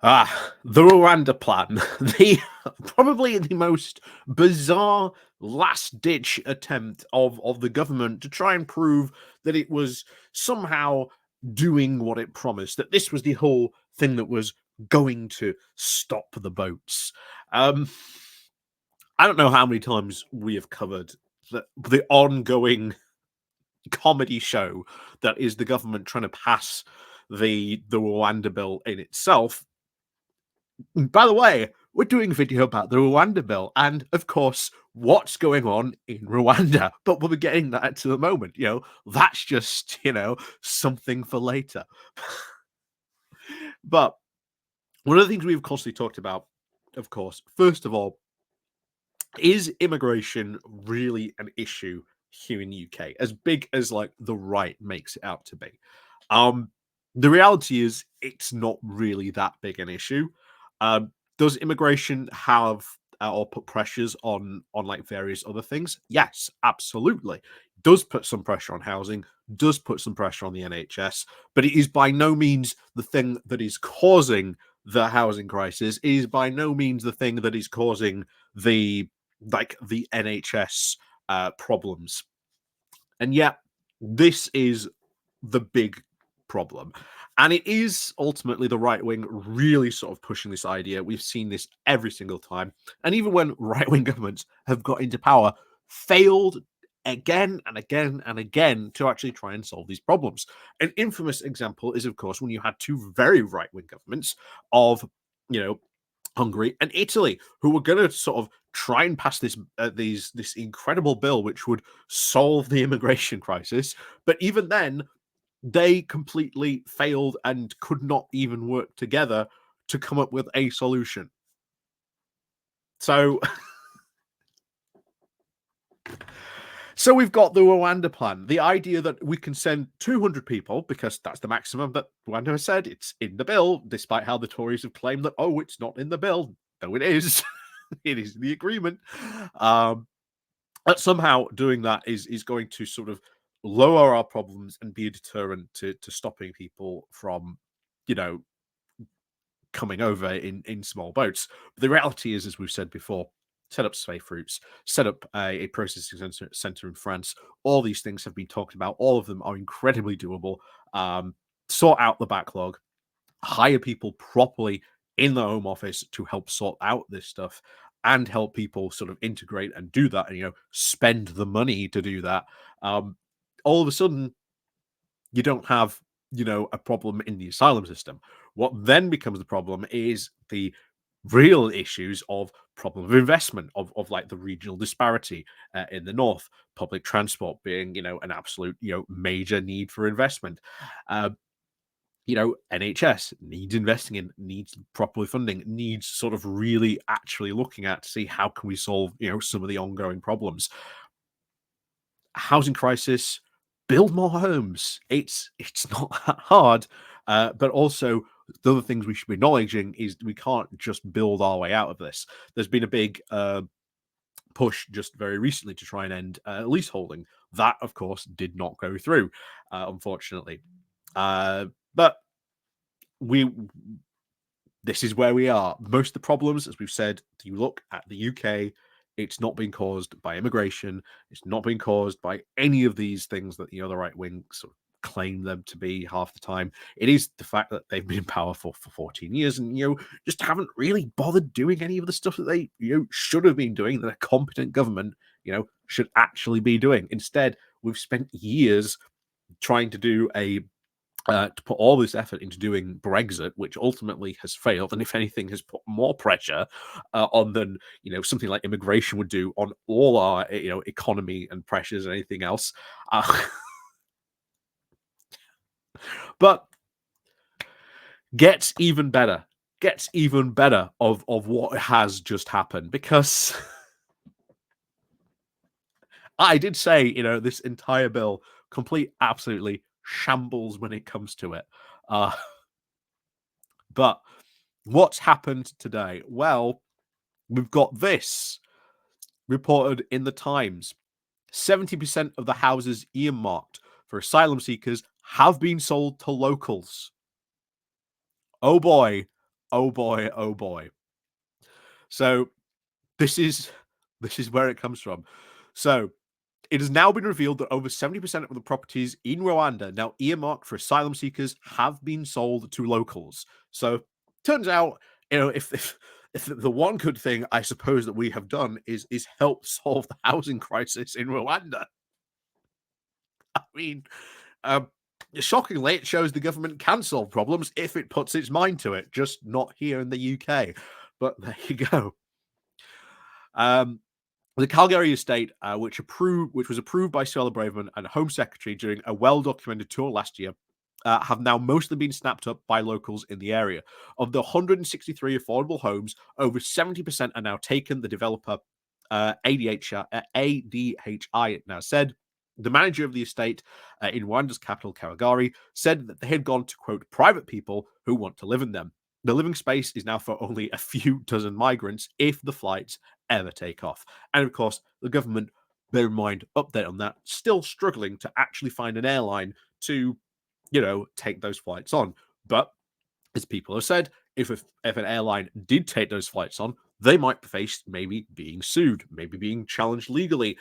The Rwanda plan, the probably the most bizarre last-ditch attempt of the government to try and prove that it was somehow doing what it promised, that this was the whole thing that was going to stop the boats. Um, I don't know how many times we have covered the ongoing comedy show that is the government trying to pass the Rwanda bill in itself. By the way, we're doing a video about the Rwanda bill and, of course, what's going on in Rwanda. But we'll be getting that to the moment. That's just, something for later. But one of the things we've constantly talked about, of course, first of all, is immigration really an issue here in the UK? As big as like the right makes it out to be. Um, the reality is it's not really that big an issue. Does immigration have or put pressures on like various other things? Yes, absolutely. Does put some pressure on housing, does put some pressure on the NHS, but it is by no means the thing that is causing the housing crisis. It is by no means the thing that is causing the the NHS problems. And yet, this is the big problem. And it is ultimately the right wing really sort of pushing this idea. We've seen this every single time. And even when right wing governments have got into power, failed again and again and again to actually try and solve these problems. An infamous example is, of course, when you had two very right wing governments of, you know, Hungary and Italy, who were going to sort of try and pass this incredible bill which would solve the immigration crisis. But even then, they completely failed and could not even work together to come up with a solution. So, so we've got the Rwanda plan, the idea that we can send 200 people because that's the maximum that Rwanda has said. It's in the bill, despite how the Tories have claimed that, oh, it's not in the bill. No, it is. It is the agreement. But somehow doing that is going to sort of lower our problems and be a deterrent to stopping people from, you know, coming over in small boats. But the reality is, as we've said before, set up safe routes, set up a processing center in France. All these things have been talked about. All of them are incredibly doable. Sort out the backlog, hire people properly in the home office to help sort out this stuff and help people sort of integrate and do that and spend the money to do that. All of a sudden you don't have a problem in the asylum system. What then becomes the problem is the real issues of problem of investment, of like the regional disparity in the north, public transport being an absolute major need for investment. uh, NHS needs investing in, needs properly funding, needs sort of really actually looking at to see how can we solve, some of the ongoing problems. Housing crisis, build more homes. It's not that hard, but also the other things we should be acknowledging is we can't just build our way out of this. There's been a big push just very recently to try and end leaseholding. That, of course, did not go through, unfortunately. But we this is where we are. Most of the problems, as we've said, you look at the UK, it's not been caused by immigration. It's not been caused by any of these things that the other right wing sort of claim them to be half the time. It is the fact that they've been powerful for 14 years and just haven't really bothered doing any of the stuff that they should have been doing, that a competent government should actually be doing. Instead, we've spent years trying to do to put all this effort into doing Brexit, which ultimately has failed, and if anything, has put more pressure on than something like immigration would do on all our economy and pressures and anything else. But gets even better. Gets even better of what has just happened, because I did say this entire bill complete absolutely shambles when it comes to it. Uh, but what's happened today? Well, we've got this reported in the Times. 70% of the houses earmarked for asylum seekers have been sold to locals. Oh boy, Oh boy, oh boy. So this is this is where it comes from. So it has now been revealed that over 70% of the properties in Rwanda now earmarked for asylum seekers have been sold to locals. So turns out, if the one good thing I suppose that we have done is help solve the housing crisis in Rwanda. I mean, um, shockingly, it shows the government can solve problems if it puts its mind to it, just not here in the UK. But there you go. Um, The Calgary estate, which was approved by Suella Braverman and Home Secretary during a well-documented tour last year, have now mostly been snapped up by locals in the area. Of the 163 affordable homes, over 70% are now taken. The developer, ADHI, it now said. The manager of the estate in Rwanda's capital, Kigali, said that they had gone to, quote, private people who want to live in them. The living space is now for only a few dozen migrants if the flights ever take off. And of course, the government, bear in mind, update on that, still struggling to actually find an airline to, take those flights on. But as people have said, if an airline did take those flights on, they might face maybe being sued, maybe being challenged legally.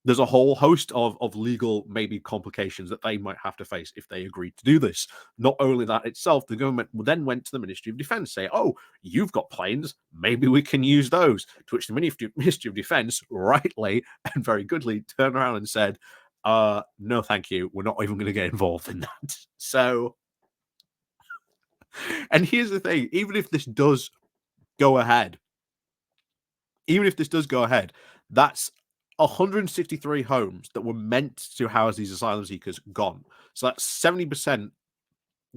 There's a whole host of legal maybe complications that they might have to face if they agreed to do this. Not only that itself, the government then went to the Ministry of Defence, say, "Oh, you've got planes, maybe we can use those." To which the Ministry of Defence, rightly and very goodly, turned around and said, "No, thank you. We're not even going to get involved in that." So, and here's the thing: go ahead, even if this does go ahead, that's 163 homes that were meant to house these asylum seekers gone. So that's 70%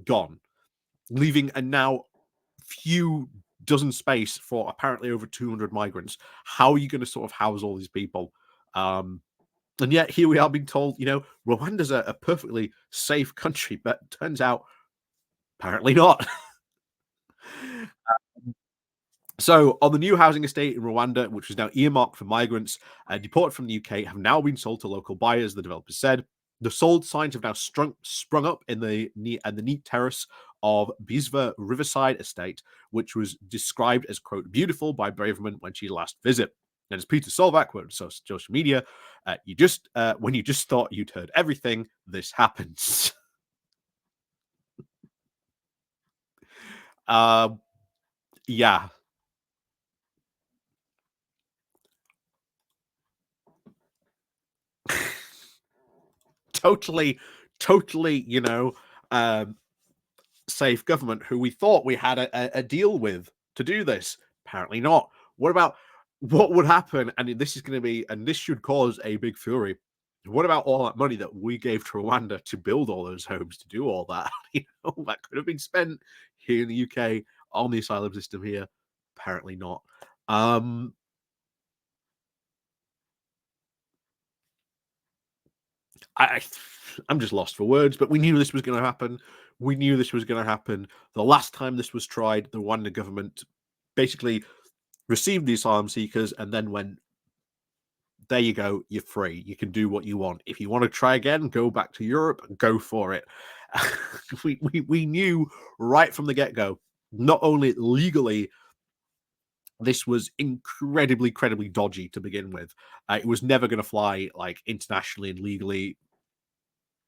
gone, leaving a now few dozen space for apparently over 200 migrants. How are you going to sort of house all these people? And yet here we are being told, Rwanda's a perfectly safe country, but turns out apparently not. So, on the new housing estate in Rwanda, which is now earmarked for migrants deported from the UK, have now been sold to local buyers, the developer said. The sold signs have now sprung up in the neat terrace of Bisva Riverside Estate, which was described as, quote, beautiful by Braverman when she last visited. And as Peter Solvak wrote on social media, when you just thought you'd heard everything, this happens. uh, yeah, totally, um, safe government who we thought we had a deal with to do this. Apparently not. What would happen? And this is going to be, and this should cause a big fury. What about all that money that we gave to Rwanda to build all those homes, to do all that? That could have been spent here in the UK on the asylum system here. Apparently not. Um, I I'm just lost for words, but we knew this was going to happen. We knew this was going to happen. The last time this was tried, the Rwandan government basically received the asylum seekers and then went, there you go, you're free. You can do what you want. If you want to try again, go back to Europe, go for it. We knew right from the get-go, not only legally, this was incredibly dodgy to begin with. It was never going to fly like internationally and legally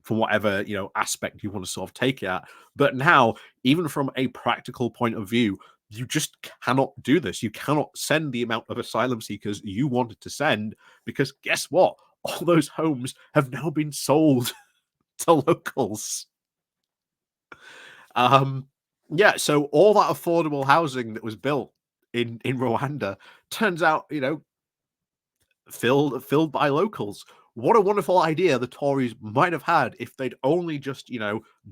from whatever aspect you want to sort of take it at. But now, even from a practical point of view, you just cannot do this. You cannot send the amount of asylum seekers you wanted to send because guess what? All those homes have now been sold to locals. Um, yeah, so all that affordable housing that was built in Rwanda turns out, filled by locals. What a wonderful idea the Tories might have had if they'd only just,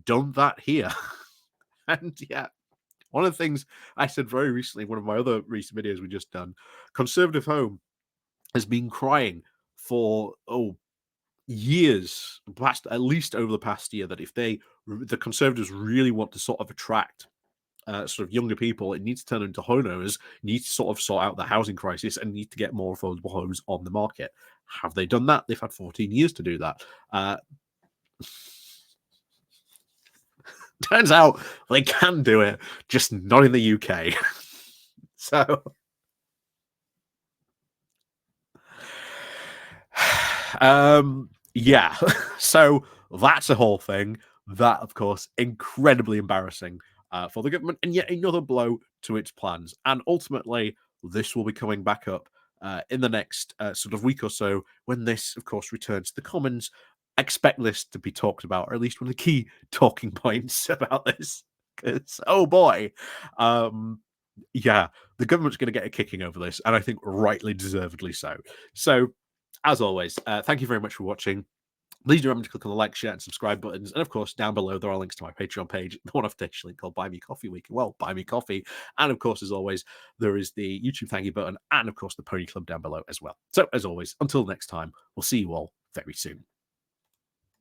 done that here. And yeah, one of the things I said very recently, one of my other recent videos we just done, Conservative Home has been crying for years, past at least over the past year, that if the Conservatives really want to sort of attract sort of younger people, it needs to turn into homeowners, needs to sort of sort out the housing crisis, and need to get more affordable homes on the market. Have they done that? They've had 14 years to do that. Turns out they can do it, just not in the UK. So, yeah. So that's a whole thing. That, of course, incredibly embarrassing for the government, and yet another blow to its plans. And ultimately, this will be coming back up in the next sort of week or so when this, of course, returns to the Commons. Expect this to be talked about, or at least one of the key talking points about this. Because, oh boy, um, yeah, the government's going to get a kicking over this, and I think rightly deservedly so. So, as always, thank you very much for watching. Please do remember to click on the like, share, and subscribe buttons. And of course, down below, there are links to my Patreon page, the one I've officially called Buy Me Coffee Week. Well, buy me coffee. And of course, as always, there is the YouTube thank you button and of course the Pony Club down below as well. So, as always, until next time, we'll see you all very soon.